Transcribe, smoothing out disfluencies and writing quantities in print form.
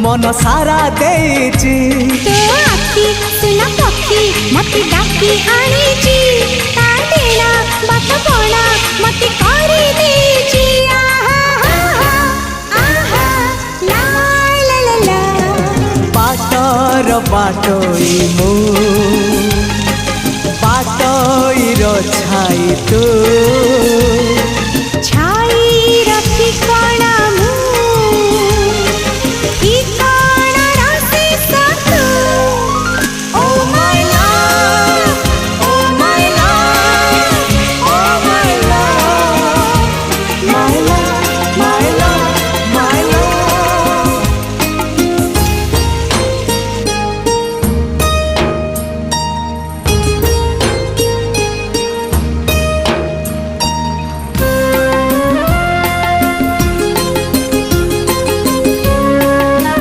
मन सारा देची तो आखी सुना पक्षी मती डाकी आनीची ता डेना बात बणा मती करी देची बाटर बाटोई मु बाटोई रो छाई तू